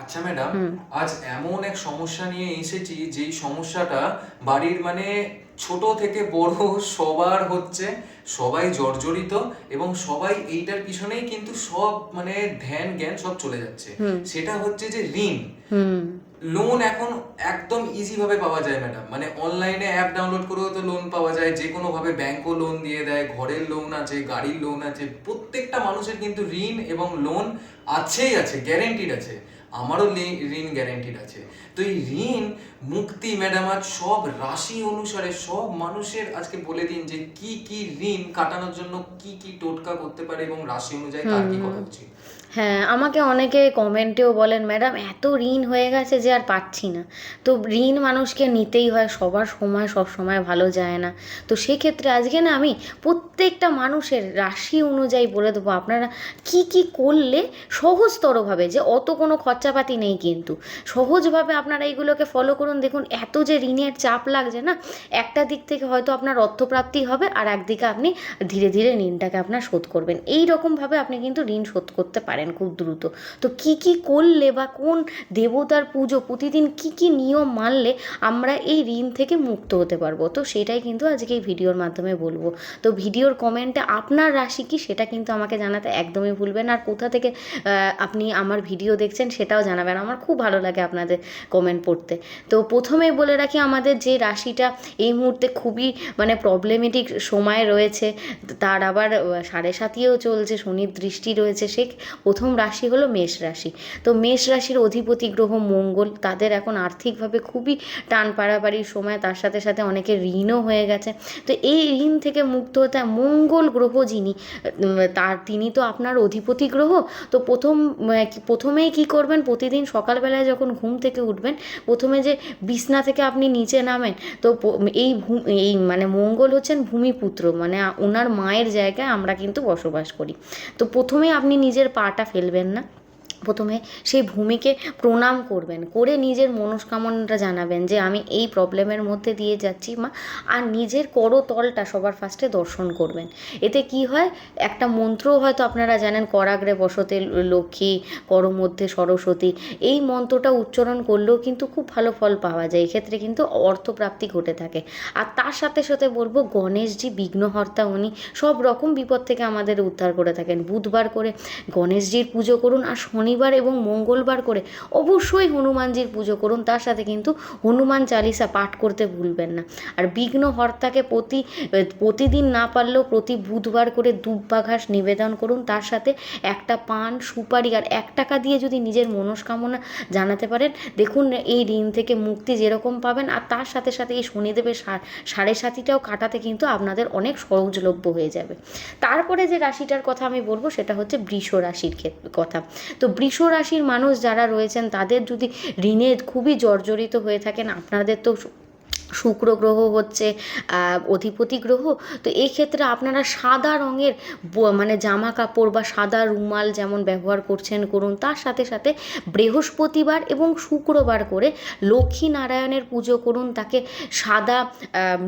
আচ্ছা ম্যাডাম, আজ এমন এক সমস্যা নিয়ে এসেছি যেই সমস্যাটা বাড়ির মানে ছোট থেকে বড় সবার হচ্ছে, সবাই জর্জরিত এবং সবাই এইটার পিছনেই কিন্তু সব মানে ধ্যান জ্ঞান সব চলে যাচ্ছে। সেটা হচ্ছে যে ঋণ। হুম। লোন এখন একদম ইজি ভাবে পাওয়া যায় ম্যাডাম, মানে অনলাইনে অ্যাপ ডাউনলোড করেও তো লোন পাওয়া যায়, যে কোনো ভাবে ব্যাংকও লোন দিয়ে দেয়, ঘরের লোন আছে, গাড়ির লোন আছে, প্রত্যেকটা মানুষের কিন্তু ঋণ এবং লোন আছেই আছে, গ্যারেন্টিড আছে। আমারও ঋণ গ্যারেন্টিড আছে। তো এই ঋণ মুক্তি ম্যাডাম আজ সব রাশি অনুসারে সব মানুষের আজকে বলে দিন যে কি কি ঋণ কাটানোর জন্য কি কি টোটকা করতে পারে এবং রাশি অনুযায়ী কার কি হুম। করা উচিত। হ্যাঁ, আমাকে অনেকে কমেন্টেও বলেন, ম্যাডাম এত ঋণ হয়ে গেছে যে আর পাচ্ছি না। তো ঋণ মানুষকে নিতেই হয়, সবার সময় সব সময় ভালো যায় না। তো সেক্ষেত্রে আজকে না আমি প্রত্যেকটা মানুষের রাশি অনুযায়ী বলে দেবো আপনারা কি কি করলে সহজতরভাবে, যে অত কোনো খরচাপাতি নেই কিন্তু সহজভাবে আপনারা এইগুলোকে ফলো করুন। দেখুন, এত যে ঋণের চাপ লাগছে না, একটা দিক থেকে হয়তো আপনার অর্থপ্রাপ্তি হবে, আর একদিকে আপনি ধীরে ধীরে ঋণটাকে আপনার শোধ করবেন। এই রকমভাবে আপনি কিন্তু ঋণ শোধ করতে পারেন খুব দ্রুত। তো কি কি করলে বা কোন দেবতার পুজো প্রতিদিন কি কি নিয়ম মানলে আমরা এই ঋণ থেকে মুক্ত হতে পারবো, তো সেটাই কিন্তু আজকে এই ভিডিওর মাধ্যমে বলবো। তো ভিডিওর কমেন্টে আপনার রাশি কি সেটা কিন্তু আমাকে জানাতে একদমই ভুলবেন না। আর কোথা থেকে আপনি আমার ভিডিও দেখছেন সেটাও জানাবেন, আমার খুব ভালো লাগে আপনাদের কমেন্ট পড়তে। তো প্রথমেই বলে রাখি, আমাদের যে রাশিটা এই মুহূর্তে খুবই মানে প্রবলেমেটিক সময় রয়েছে, তার আবার সাড়ে সাতিও চলছে, শনির দৃষ্টি রয়েছে, সে প্রথম রাশি হলো মেষ রাশি। তো মেষ রাশির অধিপতি গ্রহ মঙ্গল, তাদের এখন আর্থিকভাবে খুবই টান পাড়াপাড়ির সময়, তার সাথে সাথে অনেকের ঋণও হয়ে গেছে। তো এই ঋণ থেকে মুক্ত হতে মঙ্গল গ্রহ যিনি, তিনি তো আপনার অধিপতি গ্রহ। তো প্রথমেই কি করবেন, প্রতিদিন সকালবেলায় যখন ঘুম থেকে উঠবেন, প্রথমে যে বিছনা থেকে আপনি নিচে নামেন, তো এই মানে মঙ্গল হচ্ছেন ভূমিপুত্র, মানে ওনার মায়ের জায়গায় আমরা কিন্তু বসবাস করি। তো প্রথমে আপনি নিজের পাটা ফেলবেন না, প্রথমে সেই ভূমিকে প্রণাম করবেন, করে নিজের মনস্কামনাটা জানাবেন যে আমি এই প্রবলেমের মধ্যে দিয়ে যাচ্ছি মা। আর নিজের করতলটা সবার ফার্স্টে দর্শন করবেন। এতে কি হয়, একটা মন্ত্রও হয়তো আপনারা জানেন, করাগ্রে বসতে লক্ষ্মী, কর মধ্যে সরস্বতী, এই মন্ত্রটা উচ্চারণ করলেও কিন্তু খুব ভালো ফল পাওয়া যায়, এক্ষেত্রে কিন্তু অর্থপ্রাপ্তি ঘটে থাকে। আর তার সাথে সাথে বলবো, গণেশজি বিঘ্নহর্তা, উনি সব রকম বিপদ থেকে আমাদের উদ্ধার করে থাকেন। বুধবার করে গণেশজির পুজো করুন, আর শনিবার এবং মঙ্গলবার করে অবশ্যই হনুমানজির পুজো করুন, তার সাথে কিন্তু হনুমান চালিসা পাঠ করতে ভুলবেন না। আর বিঘ্নহর্তাকে প্রতিদিন না পারলেও প্রতি বুধবার করে দুব্বা ঘাস নিবেদন করুন, তার সাথে একটা পান, সুপারি আর 1 টাকা দিয়ে যদি নিজের মনস্কামনা জানাতে পারেন, দেখুন এই ঋণ থেকে মুক্তি যেরকম পাবেন, আর তার সাথে সাথে এই শনিদেবের সাড়ে সাতিটাও কাটাতে কিন্তু আপনাদের অনেক সহজলভ্য হয়ে যাবে। তারপরে যে রাশিটার কথা আমি বলবো সেটা হচ্ছে বৃষ রাশির কথা। তো বৃষ রাশির মানুষ যারা রয়েছেন, তাদের যদি ঋণে খুবই জর্জরিত হয়ে থাকেন, আপনাদের তো শুক্র গ্রহ হচ্ছে অধিপতি গ্রহ। তো এই ক্ষেত্রে আপনারা সাদা রঙের মানে জামা কাপড় বা সাদা রুমাল যেমন ব্যবহার করছেন করুন, তার সাথে সাথে বৃহস্পতিবার এবং শুক্রবার করে লক্ষ্মী নারায়ণের পুজো করুন, তাকে সাদা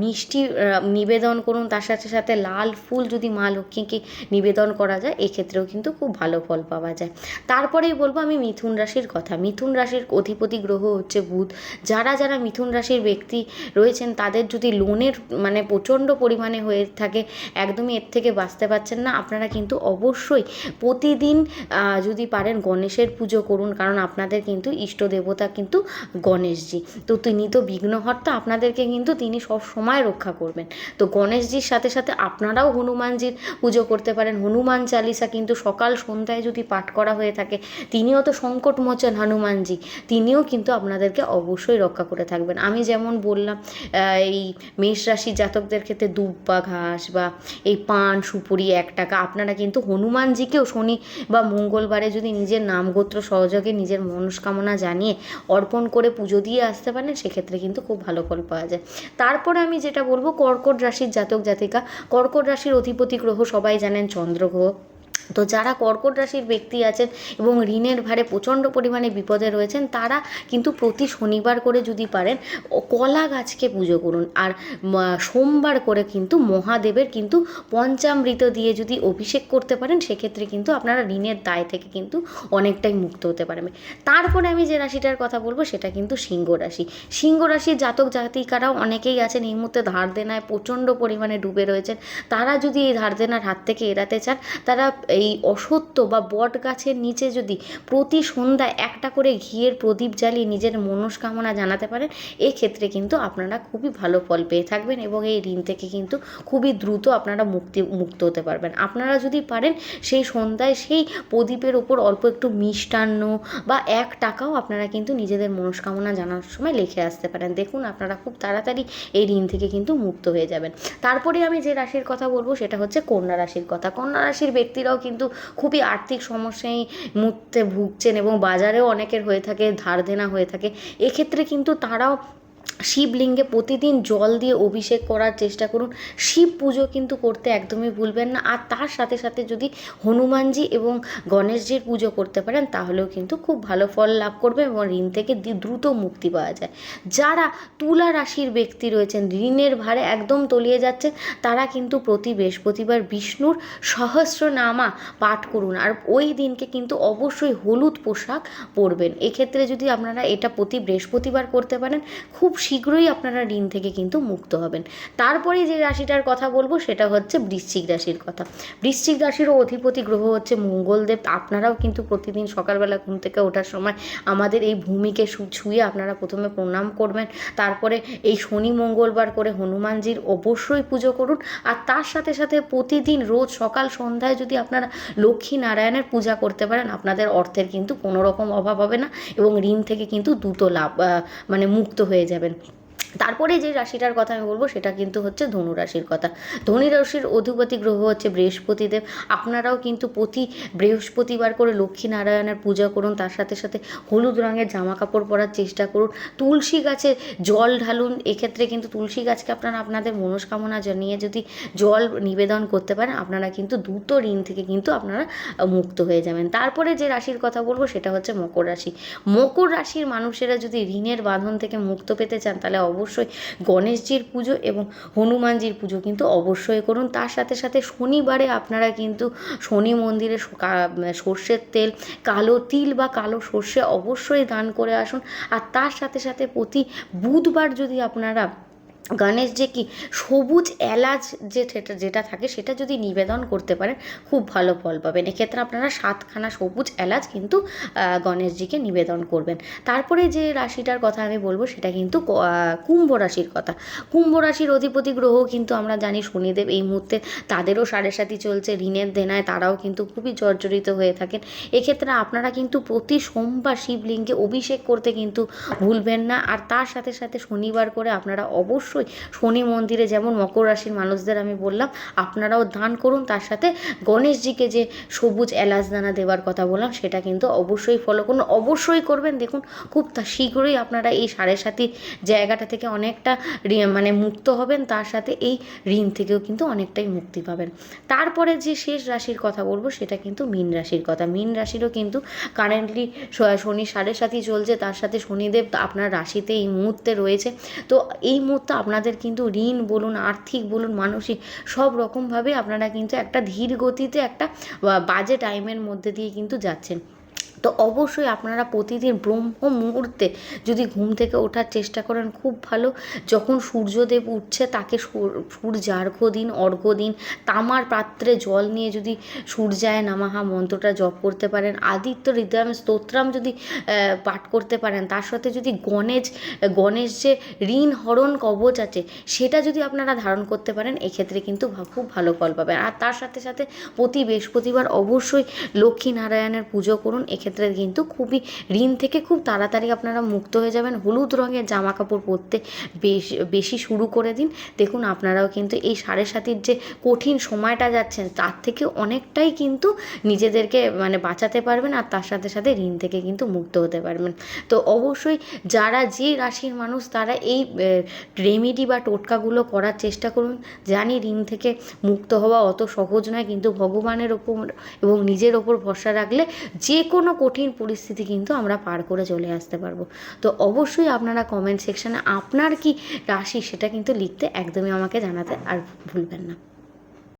মিষ্টি নিবেদন করুন, তার সাথে সাথে লাল ফুল যদি মা লক্ষ্মীকে নিবেদন করা যায়, এক্ষেত্রেও কিন্তু খুব ভালো ফল পাওয়া যায়। তারপরেই বলবো আমি মিথুন রাশির কথা। মিথুন রাশির অধিপতি গ্রহ হচ্ছে বুধ। যারা যারা মিথুন রাশির ব্যক্তি রয়েছেন, তাদের যদি লোনের মানে প্রচণ্ড পরিমাণে হয়ে থাকে, একদমই এর থেকে বাঁচতে পারছেন না, আপনারা কিন্তু অবশ্যই প্রতিদিন যদি পারেন গণেশের পুজো করুন, কারণ আপনাদের কিন্তু ইষ্ট দেবতা কিন্তু গণেশজি। তো তিনি তো বিঘ্নহর্তা, আপনাদেরকে কিন্তু তিনি সব সময় রক্ষা করবেন। তো গণেশজির সাথে সাথে আপনারাও হনুমানজির পুজো করতে পারেন। হনুমান চালিসা কিন্তু সকাল সন্ধ্যায় যদি পাঠ করা হয়ে থাকে, তিনিও তো সংকটমোচন হনুমানজি, তিনিও কিন্তু আপনাদেরকে অবশ্যই রক্ষা করে থাকবেন। আমি যেমন বললাম, এই মেষ রাশির জাতকদের ক্ষেত্রে দুব্বা ঘাস বা এই পান সুপুরি 1 টাকা, আপনারা কিন্তু হনুমানজিকেও শনি বা মঙ্গলবারে যদি নিজের নামগোত্র সহযোগে নিজের মনস্কামনা জানিয়ে অর্পণ করে পুজো দিয়ে আসতে পারেন, সেক্ষেত্রে কিন্তু খুব ভালো ফল পাওয়া যায়। তারপরে আমি যেটা বলবো, কর্কট রাশির জাতক জাতিকা। কর্কট রাশির অধিপতি গ্রহ সবাই জানেন চন্দ্র গ্রহ। তো যারা কর্কট রাশির ব্যক্তি আছেন এবং ঋণের ভারে প্রচণ্ড পরিমাণে বিপদে রয়েছেন, তারা কিন্তু প্রতি শনিবার করে যদি পারেন কলা গাছকে পুজো করুন। আর সোমবার করে কিন্তু মহাদেবের কিন্তু পঞ্চামৃত দিয়ে যদি অভিষেক করতে পারেন, সেক্ষেত্রে কিন্তু আপনারা ঋণের দায় থেকে কিন্তু অনেকটাই মুক্ত হতে পারবেন। তারপরে আমি যে রাশিটার কথা বলবো সেটা কিন্তু সিংহ রাশি। সিংহ রাশির জাতক জাতিকারাও অনেকেই আছেন এই মুহূর্তে ধার দেনায় প্রচণ্ড পরিমাণে ডুবে রয়েছেন। তারা যদি এই ধার দেনার হাত থেকে এড়াতে চান, তারা এই অসত্য বা বট গাছের নিচে যদি প্রতি সন্ধ্যায় একটা করে ঘিয়ের প্রদীপ জ্বালিয়ে নিজের মনস্কামনা জানাতে পারেন, এক্ষেত্রে কিন্তু আপনারা খুবই ভালো ফল পেয়ে থাকবেন এবং এই ঋণ থেকে কিন্তু খুবই দ্রুত আপনারা মুক্ত হতে পারবেন। আপনারা যদি পারেন সেই সন্ধ্যায় সেই প্রদীপের ওপর অল্প একটু মিষ্টান্ন বা 1 টাকাও আপনারা কিন্তু নিজেদের মনস্কামনা জানার সময় লিখে আসতে পারেন। দেখুন আপনারা খুব তাড়াতাড়ি এই ঋণ থেকে কিন্তু মুক্ত হয়ে যাবেন। তারপরে আমি যে রাশির কথা বলবো সেটা হচ্ছে কন্যা রাশির কথা। কন্যা রাশির ব্যক্তিরাও কিন্তু খুবই আর্থিক সমস্যায় মুহূর্তে ভুগছেন এবং বাজারেও অনেকের হয়ে থাকে, ধার দেনা হয়ে থাকে। এক্ষেত্রে কিন্তু তারাও শিবলিঙ্গে প্রতিদিন জল দিয়ে অভিষেক করার চেষ্টা করুন। শিব পুজো কিন্তু করতে একদমই ভুলবেন না। আর তার সাথে সাথে যদি হনুমানজি এবং গণেশজির পুজো করতে পারেন, তাহলেও কিন্তু খুব ভালো ফল লাভ করবে এবং ঋণ থেকে দ্রুত মুক্তি পাওয়া যায়। যারা তুলা রাশির ব্যক্তি রয়েছেন, ঋণের ভারে একদম তলিয়ে যাচ্ছে, তারা কিন্তু প্রতি বৃহস্পতিবার বিষ্ণুর সহস্রনামা পাঠ করুন। আর ওই দিনকে কিন্তু অবশ্যই হলুদ পোশাক পরবেন। এক্ষেত্রে যদি আপনারা এটা প্রতি বৃহস্পতিবার করতে পারেন, খুব শীঘ্রই আপনারা ঋণ থেকে কিন্তু মুক্ত হবেন। তারপরে যে রাশিটার কথা বলবো সেটা হচ্ছে বৃশ্চিক রাশির কথা। বৃশ্চিক রাশিরও অধিপতি গ্রহ হচ্ছে মঙ্গলদেব। আপনারাও কিন্তু প্রতিদিন সকালবেলা ঘুম থেকে ওঠার সময় আমাদের এই ভূমিকে ছুঁয়ে আপনারা প্রথমে প্রণাম করবেন। তারপরে এই শনি মঙ্গলবার করে হনুমানজির অবশ্যই পুজো করুন। আর তার সাথে সাথে প্রতিদিন রোজ সকাল সন্ধ্যায় যদি আপনারা লক্ষ্মী নারায়ণের পূজা করতে পারেন, আপনাদের অর্থের কিন্তু কোনো রকম অভাব হবে না এবং ঋণ থেকে কিন্তু দ্রুত লাভ মুক্ত হয়ে যাবেন। তারপরে যে রাশিটার কথা আমি বলবো সেটা কিন্তু হচ্ছে ধনুরাশির কথা। ধনুরাশির অধিপতি গ্রহ হচ্ছে বৃহস্পতিদেব। আপনারাও কিন্তু প্রতি বৃহস্পতিবার করে লক্ষ্মী নারায়ণের পূজা করুন। তার সাথে সাথে হলুদ রঙের জামা কাপড় পরার চেষ্টা করুন। তুলসী গাছে জল ঢালুন। এক্ষেত্রে কিন্তু তুলসী গাছকে আপনারা আপনাদের মনস্কামনা জানিয়ে যদি জল নিবেদন করতে পারেন, আপনারা কিন্তু দ্রুত ঋণ থেকে কিন্তু আপনারা মুক্ত হয়ে যাবেন। তারপরে যে রাশির কথা বলবো সেটা হচ্ছে মকর রাশি। মকর রাশির মানুষেরা যদি ঋণের বাঁধন থেকে মুক্ত পেতে চান, তাহলে অবশ্যই গণেশজির পুজো এবং হনুমানজির পুজো কিন্তু অবশ্যই করুন। তার সাথে সাথে শনিবারে আপনারা কিন্তু শনি মন্দিরে সর্ষের তেল, কালো তিল বা কালো সর্ষে অবশ্যই দান করে আসুন। আর তার সাথে সাথে প্রতি বুধবার যদি আপনারা গণেশজি কি সবুজ এলাচ যেটা থাকে সেটা যদি নিবেদন করতে পারেন, খুব ভালো ফল পাবেন। এক্ষেত্রে আপনারা 7খানা সবুজ এলাচ কিন্তু গণেশজিকে নিবেদন করবেন। তারপরে যে রাশিটার কথা আমি বলবো সেটা কিন্তু কুম্ভ রাশির কথা। কুম্ভ রাশির অধিপতি গ্রহ কিন্তু আমরা জানি শনিদেব। এই মুহূর্তে তাদেরও 7.5 চলছে, ঋণের দেনায় তারাও কিন্তু খুবই জর্জরিত হয়ে থাকেন। এক্ষেত্রে আপনারা কিন্তু প্রতি সোমবার শিবলিঙ্গে অভিষেক করতে কিন্তু ভুলবেন না। আর তার সাথে সাথে শনিবার করে আপনারা অবশ্যই শনি মন্দিরে, যেমন মকর রাশির মানুষদের আমি বললাম, আপনারাও দান করুন। তার সাথে গণেশজিকে যে সবুজ এলাচ দানা দেওয়ার কথা বললাম সেটা কিন্তু অবশ্যই ফলো করুন, অবশ্যই করবেন। দেখুন খুব শীঘ্রই আপনারা এই 7.5 জায়গাটা থেকে অনেকটা মুক্ত হবেন। তার সাথে এই ঋণ থেকেও কিন্তু অনেকটাই মুক্তি পাবেন। তারপরে যে শেষ রাশির কথা বলবো সেটা কিন্তু মীন রাশির কথা। মীন রাশিরও কিন্তু কারেন্টলি শনি 7.5 চলছে, তার সাথে শনিদেব আপনার রাশিতে এই মুহূর্তে রয়েছে। তো এই মুহূর্তে আপনাদের কিন্তু ঋণ বলুন, আর্থিক বলুন, মানসিক সব রকমভাবে আপনারা কিন্তু একটা ধীর গতিতে একটা বাজে টাইমের মধ্যে দিয়ে কিন্তু যাচ্ছেন। তো অবশ্যই আপনারা প্রতিদিন ব্রহ্ম মুহূর্তে যদি ঘুম থেকে ওঠার চেষ্টা করেন, খুব ভালো। যখন সূর্যদেব উঠছে তাকে সূর্যার্ঘ্য দিন, অর্ঘ্য দিন। তামার পাত্রে জল নিয়ে যদি সূর্যায় নমঃ মন্ত্রটা জপ করতে পারেন, আদিত্য হৃদয়ম স্তোত্রাম যদি পাঠ করতে পারেন, তার সাথে যদি গণেশ যে ঋণ হরণ কবচ আছে সেটা যদি আপনারা ধারণ করতে পারেন, এক্ষেত্রে কিন্তু খুব ভালো ফল পাবেন। আর তার সাথে সাথে প্রতি বৃহস্পতিবার অবশ্যই লক্ষ্মী নারায়ণের পুজো করুন। এক্ষেত্রে সেক্ষেত্রে কিন্তু খুবই ঋণ থেকে খুব তাড়াতাড়ি আপনারা মুক্ত হয়ে যাবেন। হলুদ রঙের জামা কাপড় পরতে বেশি শুরু করে দিন। দেখুন আপনারাও কিন্তু এই 7.5 যে কঠিন সময়টা যাচ্ছেন তার থেকে অনেকটাই কিন্তু নিজেদেরকে মানে বাঁচাতে পারবেন, আর তার সাথে সাথে ঋণ থেকে কিন্তু মুক্ত হতে পারবেন। তো অবশ্যই যারা যে রাশির মানুষ তারা এই রেমেডি বা টোটকাগুলো করার চেষ্টা করুন। জানি ঋণ থেকে মুক্ত হওয়া অত সহজ নয়, কিন্তু ভগবানের ওপর এবং নিজের ওপর ভরসা রাখলে যে কোনো কঠিন পরিস্থিতি কিন্তু আমরা পার করে চলে আসতে পারবো। তো অবশ্যই আপনারা কমেন্ট সেকশানে আপনার কি রাশি সেটা কিন্তু লিখতে একদমই আমাকে জানাতে আর ভুলবেন না।